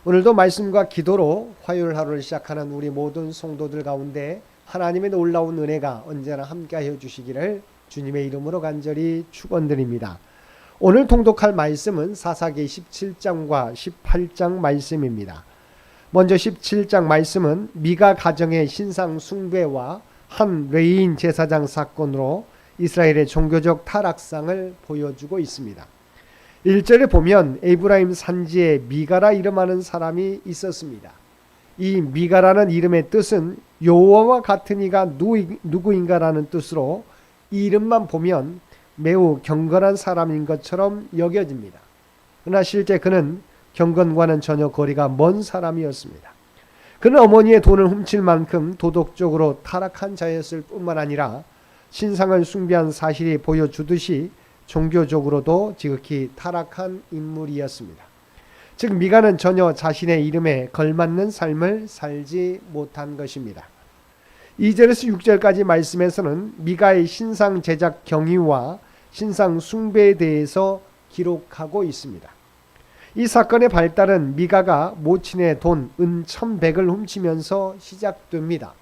오늘도 말씀과 기도로 화요일 하루를 시작하는 우리 모든 성도들 가운데 하나님의 놀라운 은혜가 언제나 함께하여 주시기를 주님의 이름으로 간절히 축원드립니다. 오늘 통독할 말씀은 사사기 17장과 18장 말씀입니다. 먼저 17장 말씀은 미가 가정의 신상 숭배와 한 레위인 제사장 사건으로 이스라엘의 종교적 타락상을 보여주고 있습니다. 1절에 보면 에브라임 산지에 미가라 이름하는 사람이 있었습니다. 이 미가라는 이름의 뜻은 여호와와 같은 이가 누구인가라는 뜻으로 이 이름만 보면 매우 경건한 사람인 것처럼 여겨집니다. 그러나 실제 그는 경건과는 전혀 거리가 먼 사람이었습니다. 그는 어머니의 돈을 훔칠 만큼 도덕적으로 타락한 자였을 뿐만 아니라 신상을 숭배한 사실이 보여주듯이 종교적으로도 지극히 타락한 인물이었습니다. 즉 미가는 전혀 자신의 이름에 걸맞는 삶을 살지 못한 것입니다. 2절에서 6절까지 말씀에서는 미가의 신상 제작 경위와 신상 숭배에 대해서 기록하고 있습니다. 이 사건의 발달은 미가가 모친의 돈 은 1,100을 훔치면서 시작됩니다.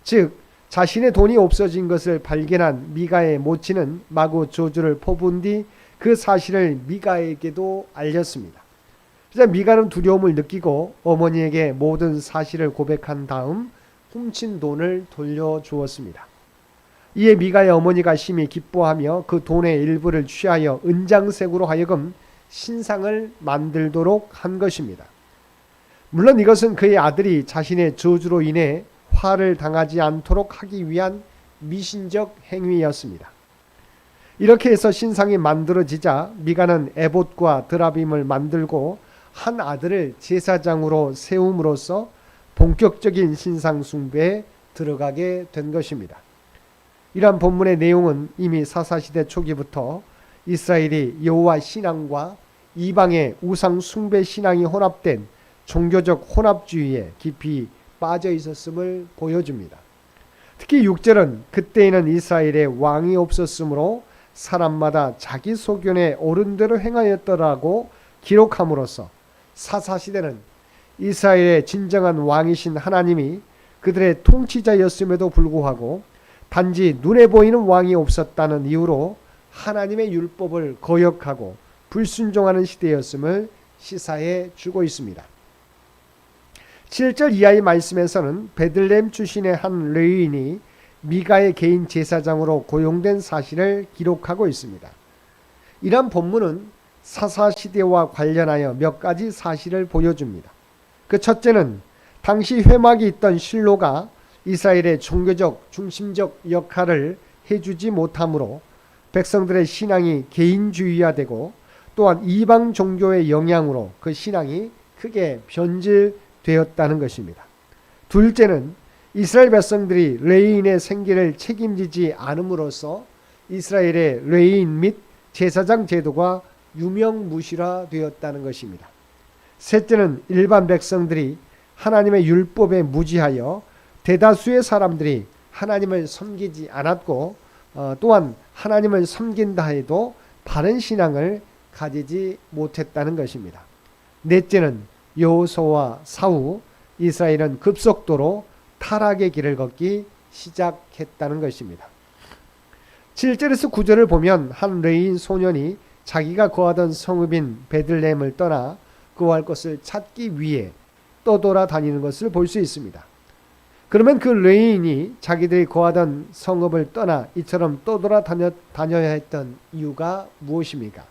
즉 자신의 돈이 없어진 것을 발견한 미가의 모친은 마구 저주를 퍼부은 뒤 그 사실을 미가에게도 알렸습니다. 그래서 미가는 두려움을 느끼고 어머니에게 모든 사실을 고백한 다음 훔친 돈을 돌려주었습니다. 이에 미가의 어머니가 심히 기뻐하며 그 돈의 일부를 취하여 은장색으로 하여금 신상을 만들도록 한 것입니다. 물론 이것은 그의 아들이 자신의 저주로 인해 화를 당하지 않도록 하기 위한 미신적 행위였습니다. 이렇게 해서 신상이 만들어지자 미가는 에봇과 드라빔을 만들고 한 아들을 제사장으로 세움으로써 본격적인 신상 숭배에 들어가게 된 것입니다. 이러한 본문의 내용은 이미 사사시대 초기부터 이스라엘이 여호와 신앙과 이방의 우상 숭배 신앙이 혼합된 종교적 혼합주의에 깊이 빠져 있었음을 보여줍니다. 특히 6절은 그때에는 이스라엘에 왕이 없었으므로 사람마다 자기 소견에 옳은 대로 행하였더라고 기록함으로써 사사시대는 이스라엘의 진정한 왕이신 하나님이 그들의 통치자였음에도 불구하고 단지 눈에 보이는 왕이 없었다는 이유로 하나님의 율법을 거역하고 불순종하는 시대였음을 시사해 주고 있습니다. 7절 이하의 말씀에서는 베들레헴 출신의 한 레위인이 미가의 개인 제사장으로 고용된 사실을 기록하고 있습니다. 이러한 본문은 사사시대와 관련하여 몇 가지 사실을 보여줍니다. 그 첫째는 당시 회막이 있던 실로가 이스라엘의 종교적 중심적 역할을 해주지 못하므로 백성들의 신앙이 개인주의화되고 또한 이방 종교의 영향으로 그 신앙이 크게 변질되었다는 것입니다. 둘째는 이스라엘 백성들이 레위인의 생계를 책임지지 않음으로써 이스라엘의 레위인 및 제사장 제도가 유명무실화되었다는 것입니다. 셋째는 일반 백성들이 하나님의 율법에 무지하여 대다수의 사람들이 하나님을 섬기지 않았고 또한 하나님을 섬긴다 해도 바른 신앙을 가지지 못했다는 것입니다. 넷째는 여호수아와 사후 이스라엘은 급속도로 타락의 길을 걷기 시작했다는 것입니다. 7절에서 9절을 보면 한 레위인 소년이 자기가 거하던 성읍인 베들레헴을 떠나 거할 것을 찾기 위해 떠돌아다니는 것을 볼 수 있습니다. 그러면 그 레위인이 자기들이 거하던 성읍을 떠나 이처럼 떠돌아다녀야 했던 이유가 무엇입니까?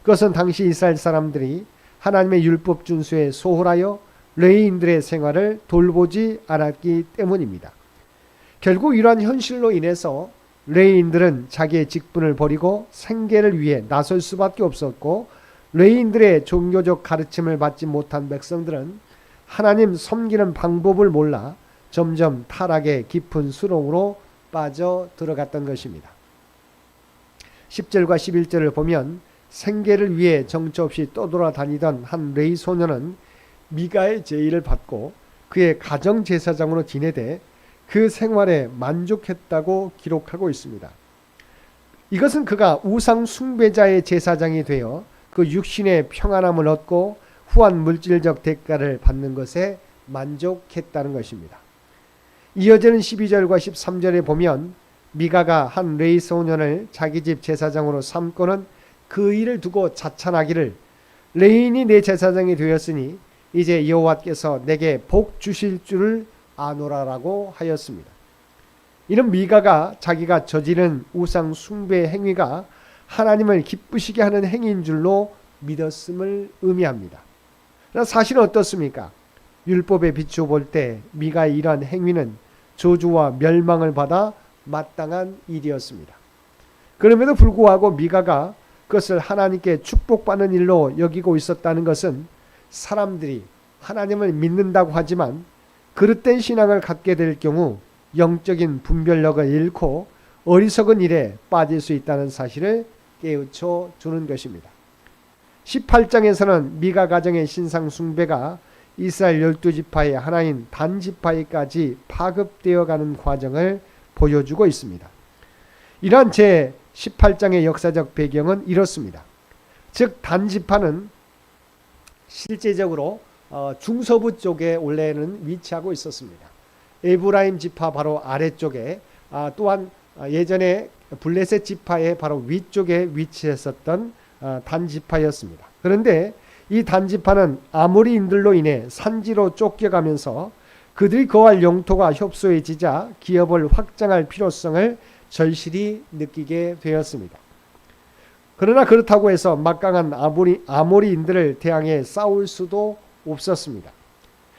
그것은 당시 이스라엘 사람들이 하나님의 율법 준수에 소홀하여 레위인들의 생활을 돌보지 않았기 때문입니다. 결국 이러한 현실로 인해서 레위인들은 자기의 직분을 버리고 생계를 위해 나설 수밖에 없었고 레위인들의 종교적 가르침을 받지 못한 백성들은 하나님 섬기는 방법을 몰라 점점 타락의 깊은 수렁으로 빠져 들어갔던 것입니다. 10절과 11절을 보면 생계를 위해 정처 없이 떠돌아다니던 한 레위 소년은 미가의 제의를 받고 그의 가정 제사장으로 지내되 그 생활에 만족했다고 기록하고 있습니다. 이것은 그가 우상 숭배자의 제사장이 되어 그 육신의 평안함을 얻고 후한 물질적 대가를 받는 것에 만족했다는 것입니다. 이어지는 12절과 13절에 보면 미가가 한 레위 소년을 자기 집 제사장으로 삼고는 그 일을 두고 자찬하기를 레위인이 내 제사장이 되었으니 이제 여호와께서 내게 복 주실 줄을 아노라라고 하였습니다. 이는 미가가 자기가 저지른 우상 숭배 행위가 하나님을 기쁘시게 하는 행위인 줄로 믿었음을 의미합니다. 그러나 사실은 어떻습니까? 율법에 비추어 볼 때 미가의 이러한 행위는 저주와 멸망을 받아 마땅한 일이었습니다. 그럼에도 불구하고 미가가 그것을 하나님께 축복받는 일로 여기고 있었다는 것은 사람들이 하나님을 믿는다고 하지만 그릇된 신앙을 갖게 될 경우 영적인 분별력을 잃고 어리석은 일에 빠질 수 있다는 사실을 깨우쳐 주는 것입니다. 18장에서는 미가 가정의 신상 숭배가 이스라엘 12지파의 하나인 단지파에까지 파급되어 가는 과정을 보여주고 있습니다. 이러한 제18장의 역사적 배경은 이렇습니다. 즉 단지파는 실제적으로 중서부 쪽에 원래는 위치하고 있었습니다. 에브라임 지파 바로 아래쪽에 또한 예전에 블레셋 지파의 바로 위쪽에 위치했었던 단지파였습니다. 그런데 이 단지파는 아모리인들로 인해 산지로 쫓겨가면서 그들이 거할 영토가 협소해지자 기업을 확장할 필요성을 절실히 느끼게 되었습니다. 그러나 그렇다고 해서 막강한 아모리인들을 대항해 싸울 수도 없었습니다.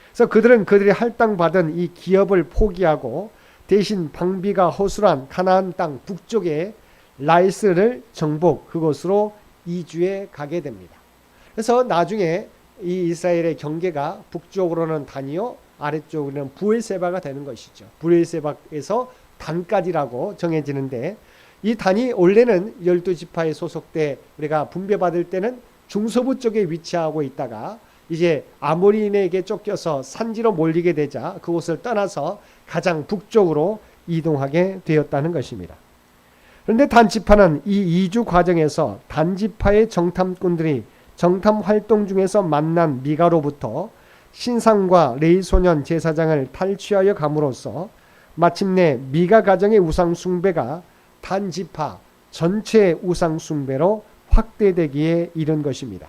그래서 그들은 그들이 할당받은 이 기업을 포기하고 대신 방비가 허술한 가나안 땅 북쪽에 라이스를 정복, 그곳으로 이주해 가게 됩니다. 그래서 나중에 이 이스라엘의 경계가 북쪽으로는 단이요, 아래쪽으로는 브엘세바가 되는 것이죠. 브엘세바에서 단까지라고 정해지는데 이 단이 원래는 12지파에 소속돼 우리가 분배받을 때는 중서부 쪽에 위치하고 있다가 이제 아모리인에게 쫓겨서 산지로 몰리게 되자 그곳을 떠나서 가장 북쪽으로 이동하게 되었다는 것입니다. 그런데 단지파는 이 이주 과정에서 단지파의 정탐꾼들이 정탐 활동 중에서 만난 미가로부터 신상과 레위 소년 제사장을 탈취하여 감으로써 마침내 미가 가정의 우상 숭배가 단지파 전체의 우상 숭배로 확대되기에 이른 것입니다.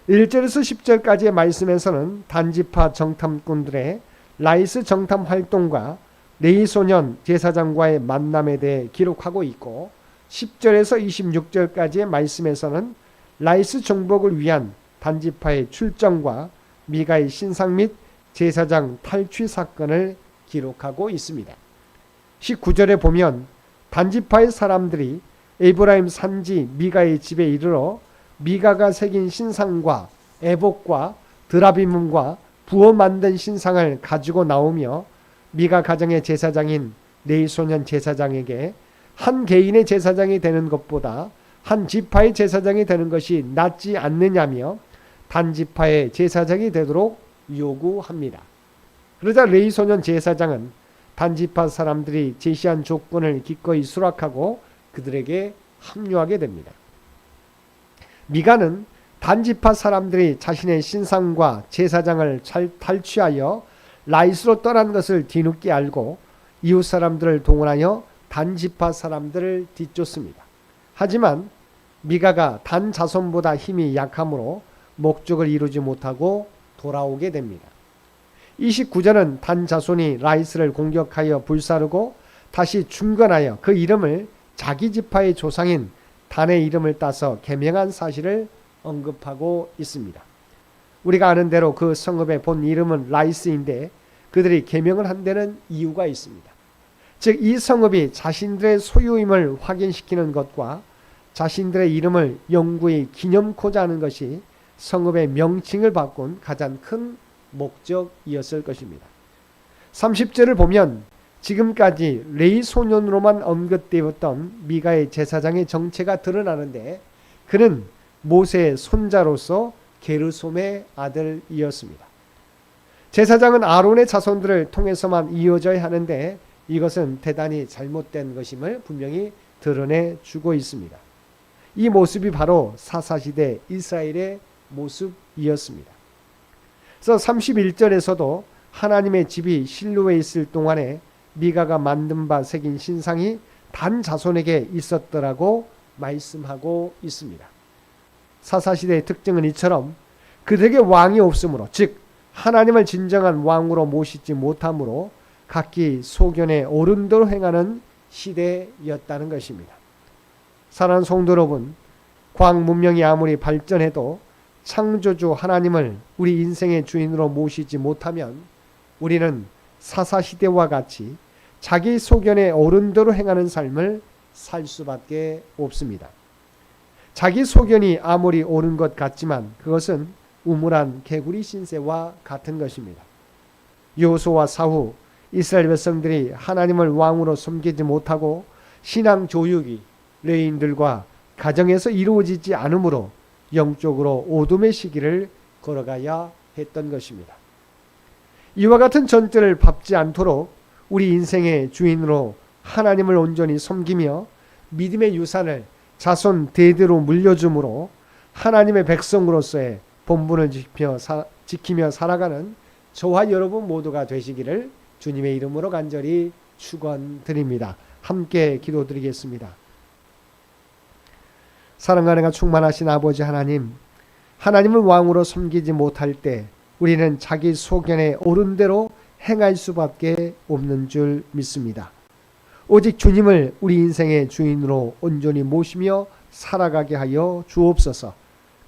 1절에서 10절까지의 말씀에서는 단지파 정탐꾼들의 라이스 정탐 활동과 레위 소년 제사장과의 만남에 대해 기록하고 있고 10절에서 26절까지의 말씀에서는 라이스 정복을 위한 단지파의 출정과 미가의 신상 및 제사장 탈취 사건을 기록하고 있습니다. 19절에 보면 단지파의 사람들이 에브라임 산지 미가의 집에 이르러 미가가 새긴 신상과 애복과 드라비문과 부어 만든 신상을 가지고 나오며 미가 가정의 제사장인 레위 소년 제사장에게 한 개인의 제사장이 되는 것보다 한 지파의 제사장이 되는 것이 낫지 않느냐며 단지파의 제사장이 되도록 요구합니다. 그러자 레위 소년 제사장은 단지파 사람들이 제시한 조건을 기꺼이 수락하고 그들에게 합류하게 됩니다. 미가는 단지파 사람들이 자신의 신상과 제사장을 탈취하여 라이스로 떠난 것을 뒤늦게 알고 이웃 사람들을 동원하여 단지파 사람들을 뒤쫓습니다. 하지만 미가가 단 자손보다 힘이 약하므로 목적을 이루지 못하고 돌아오게 됩니다. 29절은 단 자손이 라이스를 공격하여 불사르고 다시 중건하여 그 이름을 자기 지파의 조상인 단의 이름을 따서 계명한 사실을 언급하고 있습니다. 우리가 아는 대로 그 성읍의 본 이름은 라이스인데 그들이 계명을 한 데는 이유가 있습니다. 즉 이 성읍이 자신들의 소유임을 확인시키는 것과 자신들의 이름을 영구히 기념코자 하는 것이 성읍의 명칭을 바꾼 가장 큰 목적이었을 것입니다. 30절을 보면 지금까지 레위 소년으로만 언급되었던 미가의 제사장의 정체가 드러나는데 그는 모세의 손자로서 게르솜의 아들이었습니다. 제사장은 아론의 자손들을 통해서만 이어져야 하는데 이것은 대단히 잘못된 것임을 분명히 드러내 주고 있습니다. 이 모습이 바로 사사시대 이스라엘의 모습 이었습니다. 그래서 31절에서도 하나님의 집이 실로에 있을 동안에 미가가 만든 바 새긴 신상이 단 자손에게 있었더라고 말씀하고 있습니다. 사사시대의 특징은 이처럼 그들에게 왕이 없으므로, 즉 하나님을 진정한 왕으로 모시지 못함으로 각기 소견에 옳은 대로 행하는 시대였다는 것입니다. 사랑하는 성도 여러분, 과학 문명이 아무리 발전해도 창조주 하나님을 우리 인생의 주인으로 모시지 못하면 우리는 사사시대와 같이 자기 소견에 옳은 대로 행하는 삶을 살 수밖에 없습니다. 자기 소견이 아무리 옳은 것 같지만 그것은 우물한 개구리 신세와 같은 것입니다. 여호수아와 사후 이스라엘 백성들이 하나님을 왕으로 섬기지 못하고 신앙 교육이 레위인들과 가정에서 이루어지지 않으므로 영적으로 어둠의 시기를 걸어가야 했던 것입니다. 이와 같은 전제를 밟지 않도록 우리 인생의 주인으로 하나님을 온전히 섬기며 믿음의 유산을 자손 대대로 물려줌으로 하나님의 백성으로서의 본분을 지키며 살아가는 저와 여러분 모두가 되시기를 주님의 이름으로 간절히 축원드립니다. 함께 기도드리겠습니다. 사랑과 은혜가 충만하신 아버지 하나님, 하나님을 왕으로 섬기지 못할 때 우리는 자기 소견에 옳은 대로 행할 수밖에 없는 줄 믿습니다. 오직 주님을 우리 인생의 주인으로 온전히 모시며 살아가게 하여 주옵소서.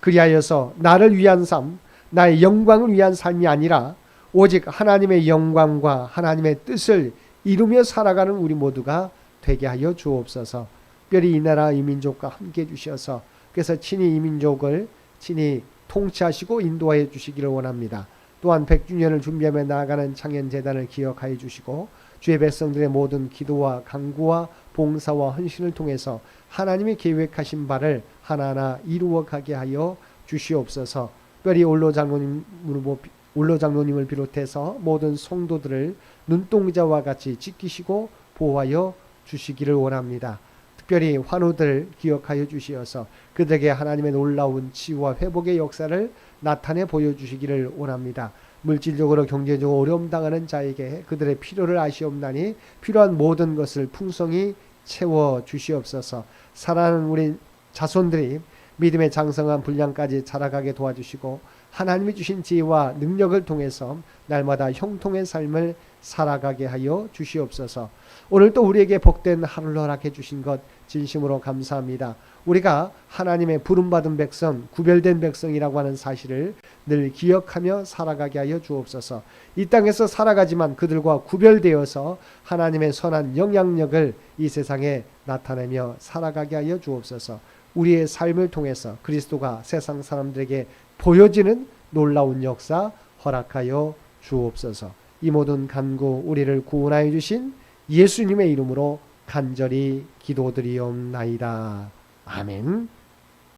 그리하여서 나를 위한 삶, 나의 영광을 위한 삶이 아니라 오직 하나님의 영광과 하나님의 뜻을 이루며 살아가는 우리 모두가 되게 하여 주옵소서. 특별히 이 나라 이 민족과 함께 해주셔서 그래서 친히 이 민족을 친히 통치하시고 인도하여 주시기를 원합니다. 또한 100주년을 준비하며 나아가는 창현재단을 기억하여 주시고 주의 백성들의 모든 기도와 간구와 봉사와 헌신을 통해서 하나님이 계획하신 바를 하나하나 이루어가게 하여 주시옵소서. 특별히 올로 장로님을 비롯해서 모든 성도들을 눈동자와 같이 지키시고 보호하여 주시기를 원합니다. 특별히 환우들 기억하여 주시어서 그들에게 하나님의 놀라운 치유와 회복의 역사를 나타내 보여주시기를 원합니다. 물질적으로 경제적으로 어려움 당하는 자에게 그들의 필요를 아시옵나니 필요한 모든 것을 풍성히 채워 주시옵소서. 사랑하는 우리 자손들이 믿음의 장성한 분량까지 자라가게 도와주시고 하나님이 주신 지혜와 능력을 통해서 날마다 형통의 삶을 살아가게 하여 주시옵소서. 오늘 또 우리에게 복된 하루를 허락해 주신 것 진심으로 감사합니다. 우리가 하나님의 부름받은 백성, 구별된 백성이라고 하는 사실을 늘 기억하며 살아가게 하여 주옵소서. 이 땅에서 살아가지만 그들과 구별되어서 하나님의 선한 영향력을 이 세상에 나타내며 살아가게 하여 주옵소서. 우리의 삶을 통해서 그리스도가 세상 사람들에게 보여지는 놀라운 역사 허락하여 주옵소서. 이 모든 간구 우리를 구원하여 주신 예수님의 이름으로 간절히 기도드리옵나이다. 아멘.